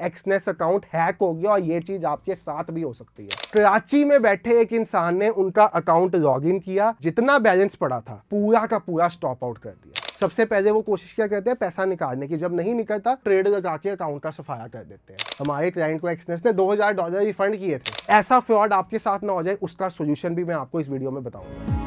Exness account hack हो गया और ये चीज आपके साथ भी हो सकती है। कराची में बैठे एक इंसान ने उनका अकाउंट लॉगिन किया, जितना बैलेंस पड़ा था पूरा का पूरा स्टॉप आउट कर दिया। सबसे पहले वो कोशिश क्या करते हैं, पैसा निकालने की। जब नहीं निकलता ट्रेड लगा के अकाउंट का सफाया कर देते हैं। हमारे क्लाइंट को एक्सनेस ने $2000 रिफंड किए थे। ऐसा फ्रॉड आपके साथ ना हो जाए, उसका सोल्यूशन भी मैं आपको इस वीडियो में बताऊंगा।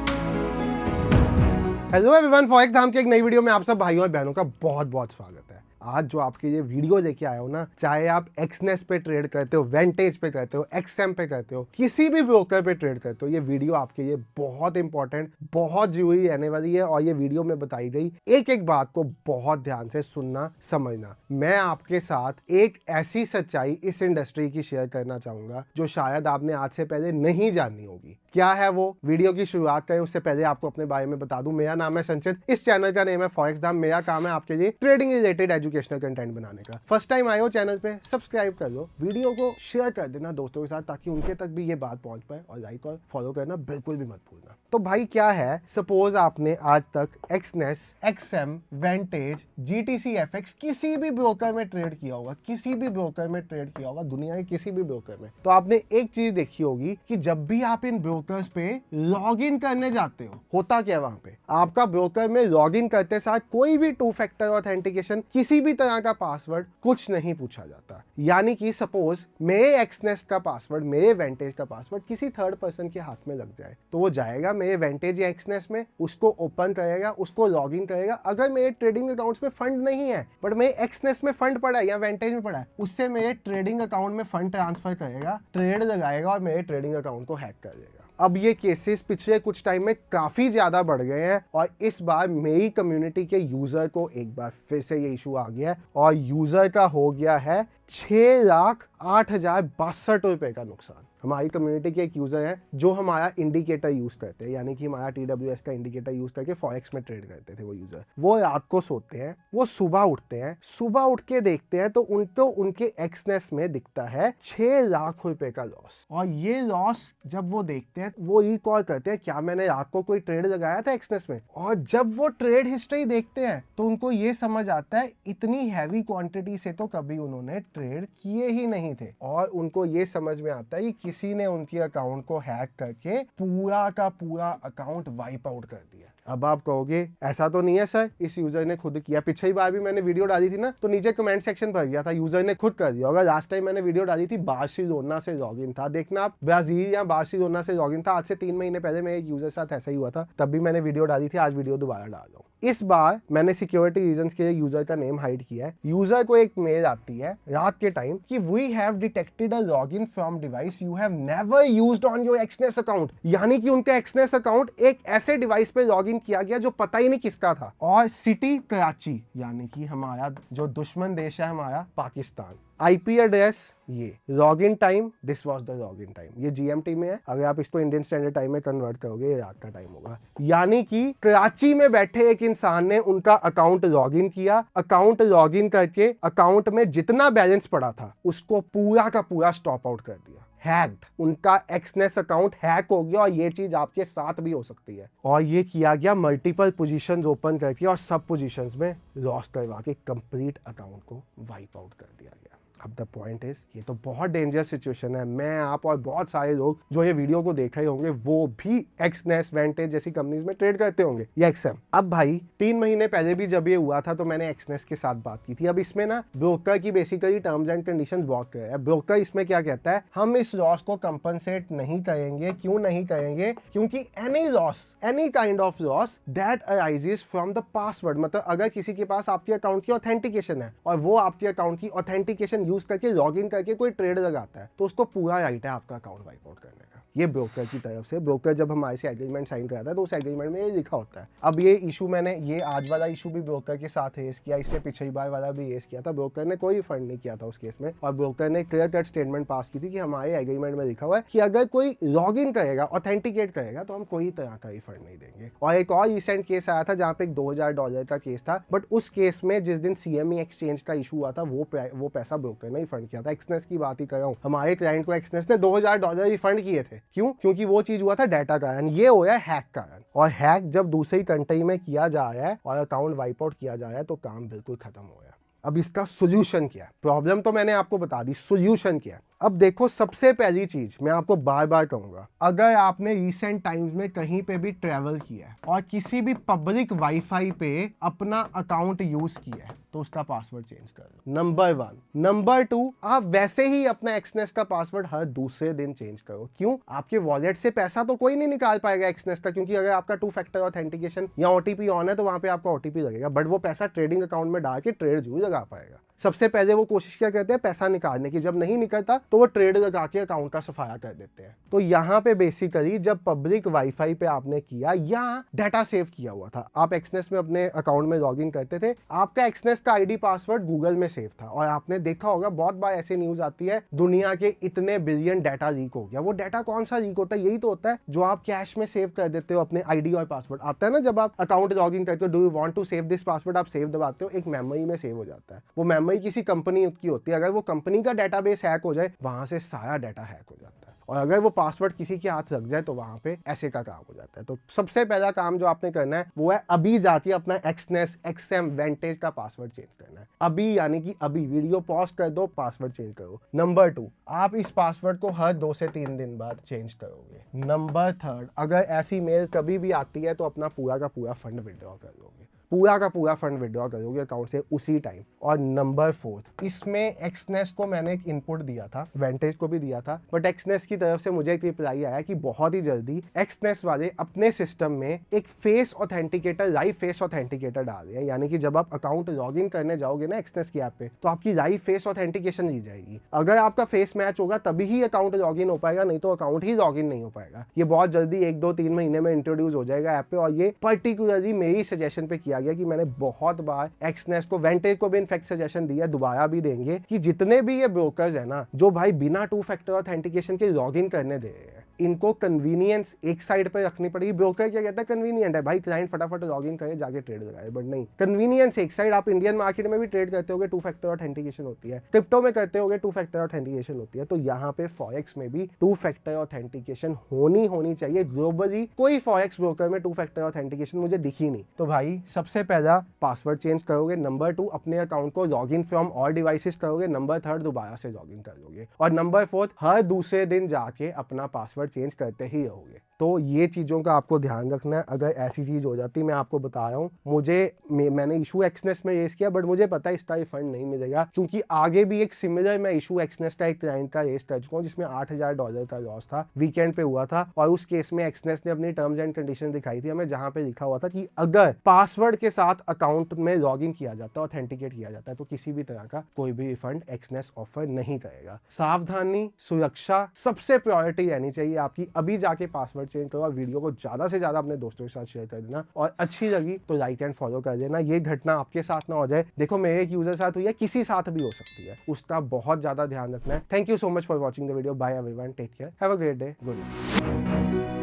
हेलो एवरीवन, फॉरेक्स धाम की एक नई वीडियो में आप सब भाइयों और बहनों का बहुत बहुत स्वागत है। आज जो आपके लिए वीडियो लेके आया हो ना, चाहे आप एक्सनेस पे ट्रेड करते हो, वेंटेज पे करते हो, एक्सएम पे करते हो, किसी भी ब्रोकर पे ट्रेड करते हो, ये वीडियो आपके लिए बहुत इंपॉर्टेंट, बहुत जरूरी रहने वाली है। और ये वीडियो में बताई गई एक एक बात को बहुत ध्यान से सुनना, समझना। मैं आपके साथ एक ऐसी सच्चाई इस इंडस्ट्री की शेयर करना चाहूंगा जो शायद आपने आज से पहले नहीं जाननी होगी। क्या है वो? वीडियो की शुरुआत करें उससे पहले आपको अपने बारे में बता दूं। मेरा नाम है संचित, इस चैनल का नेम है फॉरेक्स धाम। मेरा काम है आपके लिए ट्रेडिंग रिलेटेड एजुकेशनल कंटेंट बनाने का। फर्स्ट टाइम आए हो चैनल पे, सब्सक्राइब कर लो, वीडियो को शेयर कर देना दोस्तों के साथ ताकि उनके तक भी ये बात पहुंच पाए, और लाइक और फॉलो करना बिल्कुल भी मत भूलना। तो भाई क्या है, सपोज आपने आज तक एक्सनेस, एक्सएम, वेंटेज, जीटीसी, एफएक्स किसी भी ब्रोकर में ट्रेड किया होगा, किसी भी ब्रोकर में ट्रेड किया होगा, दुनिया के किसी भी ब्रोकर में, तो आपने एक चीज देखी होगी कि जब भी आप इन ब्रोकर्स पे लॉग इन करने जाते हो, होता क्या वहां पे, आपका ब्रोकर में लॉग इन करते साथ कोई भी 2 फैक्टर ऑथेंटिकेशन, किसी भी तरह का पासवर्ड कुछ नहीं पूछा जाता। यानी कि सपोज मेरे एक्सनेस का पासवर्ड, मेरे वेंटेज का पासवर्ड किसी थर्ड पर्सन के हाथ में लग जाए, तो वो जाएगा मेरे वेंटेज या एक्सनेस में, उसको ओपन करेगा, उसको लॉग इन करेगा। अगर मेरे ट्रेडिंग अकाउंट्स में फंड नहीं है बट मेरे एक्सनेस में फंड पड़ा है या वेंटेज में पड़ा है, उससे मेरे ट्रेडिंग अकाउंट में फंड ट्रांसफर करेगा, ट्रेड लगाएगा और मेरे ट्रेडिंग अकाउंट को हैक कर देगा। अब ये केसेस पिछले कुछ टाइम में काफी ज्यादा बढ़ गए हैं और इस बार मेरी कम्युनिटी के यूजर को एक बार फिर से ये इशू आ गया है और यूजर का हो गया है 6,08,062 रुपए का नुकसान। हमारी कम्युनिटी के एक यूजर है जो हमारा इंडिकेटर यूज करते हैं, यानी कि हमारा TWS का इंडिकेटर यूज करके फॉरेक्स में ट्रेड करते थे। वो यूजर वो रात को सोते हैं, वो सुबह उठते हैं, सुबह उठ के देखते हैं तो उनको उनके एक्सनेस में दिखता है 6 लाख रुपए का लॉस। और ये लॉस जब वो देखते हैं वो रिकॉल करते हैं, क्या मैंने रात को कोई ट्रेड लगाया था एक्सनेस में? और जब वो ट्रेड हिस्ट्री देखते हैं तो उनको ये समझ आता है इतनी हैवी क्वांटिटी से तो कभी उन्होंने ट्रेड किए ही नहीं थे। और उनको ये समझ में आता है कि किसी ने उनके अकाउंट को हैक करके पूरा का पूरा अकाउंट वाइप आउट कर दिया। अब आप कहोगे ऐसा तो नहीं है सर, इस यूजर ने खुद किया। पिछली बार भी मैंने वीडियो डाली थी ना, तो नीचे कमेंट सेक्शन भर गया था यूजर ने खुद कर दिया होगा। लास्ट टाइम मैंने वीडियो डाली थी बार्सिलोना से लॉगिन था, देखना आप, ब्राजील या बार्सिलोना से लॉगिन था। आज से 3 महीने पहले मेरे एक यूजर साथ ऐसा ही हुआ था, तब भी मैंने वीडियो डाली थी। आज वीडियो दोबारा डाल रहा हूं। इस बार मैंने सिक्योरिटी रीजंस के लिए यूजर का नेम हाइड किया है। यूजर को एक मेल आती है रात के टाइम कि we have detected a login from device you have never used on your Exness account. यानी कि उनका एक्सनेस अकाउंट एक ऐसे डिवाइस पे लॉगिन किया गया जो पता ही नहीं किसका था। और सिटी कराची, यानी कि हमारा जो दुश्मन देश है हमारा पाकिस्तान, आईपी एड्रेस ये, login time this was the login time, ये जीएमटी में है। अगर आप इसको इंडियन स्टैंडर्ड टाइम में कन्वर्ट करोगे ये रात का टाइम होगा। यानी कि कराची में बैठे एक इंसान ने उनका अकाउंट लॉगिन किया, अकाउंट लॉगिन करके अकाउंट में जितना बैलेंस पड़ा था उसको पूरा का पूरा स्टॉप आउट कर दिया। हैक्ड, उनका एक्सनेस अकाउंट हैक हो गया और ये चीज आपके साथ भी हो सकती है। और ये किया गया मल्टीपल पोजीशंस ओपन करके और सब पोजीशंस में लॉस करवा के कंप्लीट अकाउंट को वाइप आउट कर दिया गया। अब द पॉइंट इज, ये तो बहुत डेंजरस सिचुएशन है। मैं, आप और बहुत सारे लोग जो ये वीडियो को देख रहे होंगे वो भी एक्सनेस, वेंटेज जैसी कंपनीज में ट्रेड करते होंगे या एक्सएम। अब भाई 3 महीने पहले भी जब ये हुआ था तो मैंने एक्सनेस के साथ बात की थी। अब इसमें ना ब्रोकर की बेसिकली टर्म्स एंड कंडीशंस बहुत क्लियर है। ब्रोकर इसमें क्या कहता है, हम इस लॉस को कंपनसेट नहीं करेंगे। क्यों नहीं करेंगे? क्योंकि any loss, any kind of loss that arises from the password, मतलब अगर किसी के पास आपके अकाउंट की ऑथेंटिकेशन है और वो आपके अकाउंट की ऑथेंटिकेशन यूज करके लॉगिन करके कोई ट्रेड लगाता है तो उसको पूरा राइट है आपका अकाउंट वाइप आउट करने का। ये ब्रोकर की तरफ से, ब्रोकर जब हमारे से एग्रीमेंट साइन कराता है तो उस एग्रीमेंट में ये लिखा होता है। अब ये इशू मैंने, ये आज वाला इशू भी ब्रोकर के साथ रेस किया, इससे पिछली बार वाला भी रेस किया था। ब्रोकर ने कोई फंड नहीं किया था उस केस में और ब्रोकर ने क्लियर कट स्टेटमेंट पास की थी कि हमारे एग्रीमेंट में लिखा हुआ है कि अगर कोई लॉग इन करेगा, ऑथेंटिकेट करेगा तो हम कोई तरह का रिफंड नहीं देंगे। और एक और रिसेंट केस आया था जहाँ पे एक $2000 का केस था, बट उस केस में जिस दिन CME एक्सचेंज का इशू हुआ था वो पैसा ब्रोकर ने रिफंड किया था। एक्सनेस की बात ही कर रहा हूँ, हमारे क्लाइंट को एक्सनेस ने $2000 रिफंड किए थे। क्यों? क्योंकि वो चीज हुआ था डाटा कारण, ये हो रहा है हैक कारण। और हैक जब दूसरी कंट्री में किया जा रहा है और अकाउंट वाइप आउट किया जा रहा है तो काम बिल्कुल खत्म हो गया। अब इसका सोल्यूशन क्या है? प्रॉब्लम तो मैंने आपको बता दी, सोल्यूशन क्या है? अब देखो, सबसे पहली चीज मैं आपको बार बार कहूंगा, अगर आपने रिसेंट टाइम्स में कहीं पे भी ट्रेवल किया है और किसी भी पब्लिक वाईफाई पे अपना अकाउंट यूज किया है तो उसका पासवर्ड चेंज कर लो, नंबर 1। नंबर 2, आप वैसे ही अपना एक्सनेस का पासवर्ड हर दूसरे दिन चेंज करो। क्यों? आपके वॉलेट से पैसा तो कोई नहीं निकाल पाएगा एक्सनेस का, क्योंकि अगर आपका 2 फैक्टर ऑथेंटिकेशन या ओटीपी ऑन है तो वहां पे आपका ओटीपी लगेगा, बट वो पैसा ट्रेडिंग अकाउंट में डाल के ट्रेड जरूर लगा पाएगा। सबसे पहले वो कोशिश क्या करते हैं? पैसा निकालने की। जब नहीं निकलता तो वो ट्रेड लगा के अकाउंट का सफाया कर देते हैं। तो यहाँ पे बेसिकली जब पब्लिक वाईफाई पे आपने किया या डाटा सेव किया हुआ था, आप एक्सनेस में अपने अकाउंट में लॉगिन करते थे, आपका एक्सनेस का आईडी पासवर्ड गूगल में सेव था, और आपने देखा होगा बहुत बार ऐसे न्यूज आती है दुनिया के इतने बिलियन डाटा लीक हो गया। वो डाटा कौन सा लीक होता है? यही तो होता है जो आप कैश में सेव कर देते हो, अपने आईडी और पासवर्ड आता है ना जब आप अकाउंट लॉगिन करते हो, do you want to save this password, आप सेव दबाते हो, एक मेमोरी में सेव हो जाता है। वो मेमोरी किसी कंपनी की होती है, अगर वो कंपनी का डेटाबेस हैक हो जाए वहां से सारा डाटा हैक हो जाता है, और अगर वो पासवर्ड किसी के हाथ लग जाए तो वहां पे ऐसे का काम हो जाता है। तो सबसे पहला काम जो आपने करना है वो है अभी जाके अपना एक्सनेस एक्सएम वेंटेज का पासवर्ड चेंज करना है अभी, यानी कि अभी वीडियो पॉज कर दो, पासवर्ड चेंज करो। नंबर 2, आप इस पासवर्ड को हर 2 से 3 दिन बाद चेंज करोगे। नंबर 3, अगर ऐसी मेल कभी भी आती है तो अपना पूरा का पूरा फंड विड्रॉ कर लोगे, पूरा का पूरा फंड विड्रॉ करोगे अकाउंट से उसी टाइम। और नंबर 4, इसमें एक्सनेस को मैंने एक इनपुट दिया था, वेंटेज को भी दिया था, बट एक्सनेस की तरफ से मुझे एक रिप्लाई आया कि बहुत ही जल्दी एक्सनेस वाले अपने सिस्टम में एक face authenticator, live face authenticator डाल रहे हैं, यानी कि जब आप अकाउंट लॉगिन करने जाओगे ना एक्सनेस की ऐप पे तो आपकी लाइव फेस ऑथेंटिकेशन ली जाएगी। अगर आपका फेस मैच होगा तभी ही अकाउंट लॉगिन हो पाएगा, नहीं तो अकाउंट ही लॉगिन नहीं हो पाएगा। ये बहुत जल्दी 1, 2, 3 महीने में इंट्रोड्यूस हो जाएगा ऐप पे, और ये पर्टिकुलरली मेरी सजेशन पे किया गया कि मैंने बहुत बार एक्सनेस को, वेंटेज को भी इनफैक्ट सजेशन दिया, दोबारा भी देंगे कि जितने भी ये ब्रोकर्स है ना जो भाई बिना 2 फैक्टर ऑथेंटिकेशन के लॉगिन करने दे रहे हैं, इनको कन्वीनियंस एक साइड पर रखनी पड़ेगी। ब्रोकर क्या कहता है? कन्वीनियंट है भाई, क्लाइंट फटाफट लॉगिन करे जाके ट्रेड लगाए, बट नहीं, कन्वीनियंस एक साइड। आप इंडियन मार्केट में भी ट्रेड करते होगे 2 फैक्टर ऑथेंटिकेशन होती है, क्रिप्टो में करते होगे 2 फैक्टर ऑथेंटिकेशन होती है, तो यहाँ पे फॉरेक्स में भी 2 फैक्टर ऑथेंटिकेशन होनी चाहिए। ग्लोबली कोई फॉरेक्स ब्रोकर में 2 फैक्टर ऑथेंटिकेशन मुझे दिखी नहीं। तो भाई सबसे पहला पासवर्ड चेंज करोगे, नंबर 2 अपने अकाउंट को लॉगिन फ्रॉम और डिवाइसेस करोगे, नंबर 3 दोबारा से लॉगिन कर लोगे, और नंबर 4 हर दूसरे दिन जाके अपना पासवर्ड चेंज करते ही रहोगे। तो ये चीज़ों का आपको ध्यान रखना है। अगर ऐसी चीज़ हो जाती, मैं आपको बता रहा हूँ, मैंने इशू एक्सनेस में रेस किया, बट मुझे पता है इसका रिफंड नहीं मिलेगा, क्योंकि आगे भी एक सिमिलर मैं इशू एक्सनेस का एक क्लाइंट का रेस कर चुका हूँ जिसमें $8,000 का लॉस था, वीकेंड पे हुआ था, और उस केस में एक्सनेस ने अपनी टर्म्स एंड कंडीशन दिखाई थी हमें, जहां पे लिखा हुआ था कि अगर पासवर्ड के साथ अकाउंट में लॉगिन किया जाता है, ऑथेंटिकेट किया जाता है, तो किसी भी तरह का कोई भी रिफंड एक्सनेस ऑफर नहीं करेगा। सावधानी, सुरक्षा सबसे प्रायोरिटी रहनी चाहिए आपकी। अभी जाके पासवर्ड चेंज करो, वीडियो को ज्यादा से ज्यादा अपने दोस्तों के साथ शेयर कर देना, और अच्छी लगी तो लाइक एंड फॉलो कर देना। ये घटना आपके साथ ना हो जाए, देखो मेरे एक यूजर साथ हुई है, किसी साथ भी हो सकती है, उसका बहुत ज्यादा ध्यान रखना है। Thank you so much for watching the video, bye everyone, take care, have a great day, good night.